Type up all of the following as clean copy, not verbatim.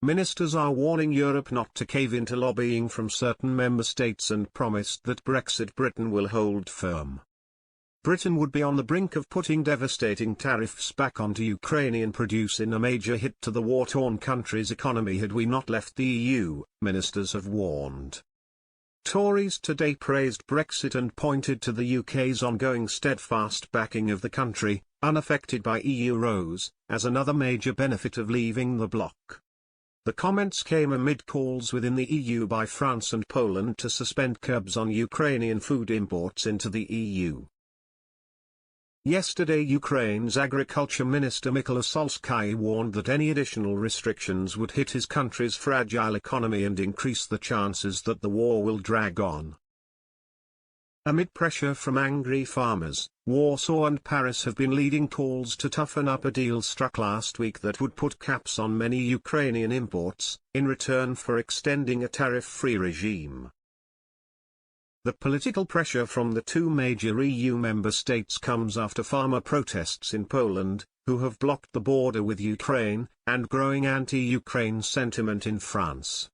Ministers are warning Europe not to cave into lobbying from certain member states and promised that Brexit Britain will hold firm. Britain would be on the brink of putting devastating tariffs back onto Ukrainian produce in a major hit to the war-torn country's economy had we not left the EU, ministers have warned. Tories today praised Brexit and pointed to the UK's ongoing steadfast backing of the country, unaffected by EU rows, as another major benefit of leaving the bloc. The comments came amid calls within the EU by France and Poland to suspend curbs on Ukrainian food imports into the EU. Yesterday Ukraine's Agriculture Minister Mykola Solskjaer warned that any additional restrictions would hit his country's fragile economy and increase the chances that the war will drag on. Amid pressure from angry farmers, Warsaw and Paris have been leading calls to toughen up a deal struck last week that would put caps on many Ukrainian imports, in return for extending a tariff-free regime. The political pressure from the two major EU member states comes after farmer protests in Poland, who have blocked the border with Ukraine, and growing anti-Ukraine sentiment in France.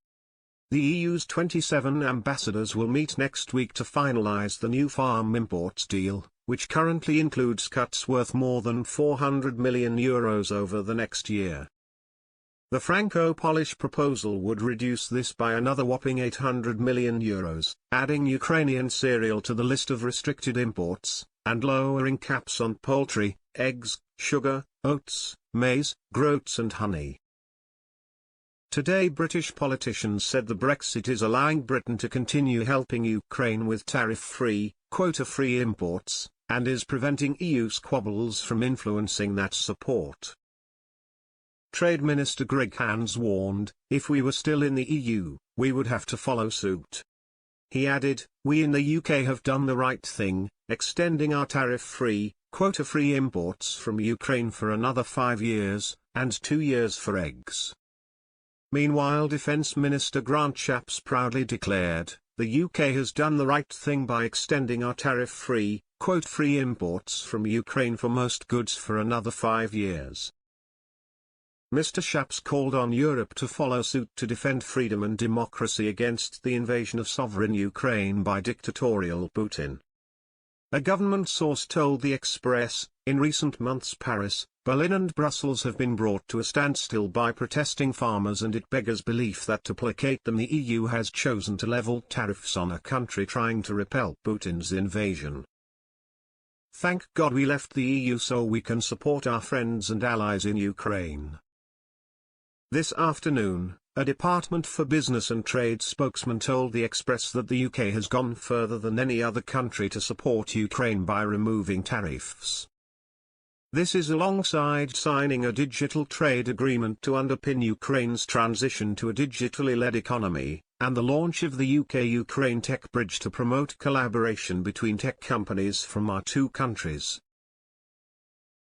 The EU's 27 ambassadors will meet next week to finalize the new farm imports deal, which currently includes cuts worth more than €400 million over the next year. The Franco-Polish proposal would reduce this by another whopping €800 million, adding Ukrainian cereal to the list of restricted imports, and lowering caps on poultry, eggs, sugar, oats, maize, groats and honey. Today British politicians said the Brexit is allowing Britain to continue helping Ukraine with tariff-free, quota-free imports, and is preventing EU squabbles from influencing that support. Trade Minister Greg Hands warned, if we were still in the EU, we would have to follow suit. He added, we in the UK have done the right thing, extending our tariff-free, quota-free imports from Ukraine for another 5 years, and 2 years for eggs. Meanwhile Defence Minister Grant Shapps proudly declared, the UK has done the right thing by extending our tariff-free, quota-free imports from Ukraine for most goods for another 5 years. Mr. Shapps called on Europe to follow suit to defend freedom and democracy against the invasion of sovereign Ukraine by dictatorial Putin. A government source told The Express, in recent months Paris, Berlin and Brussels have been brought to a standstill by protesting farmers, and it beggars belief that to placate them the EU has chosen to level tariffs on a country trying to repel Putin's invasion. Thank God we left the EU so we can support our friends and allies in Ukraine. This afternoon, a Department for Business and Trade spokesman told The Express that the UK has gone further than any other country to support Ukraine by removing tariffs. This is alongside signing a digital trade agreement to underpin Ukraine's transition to a digitally led economy, and the launch of the UK-Ukraine Tech Bridge to promote collaboration between tech companies from our two countries.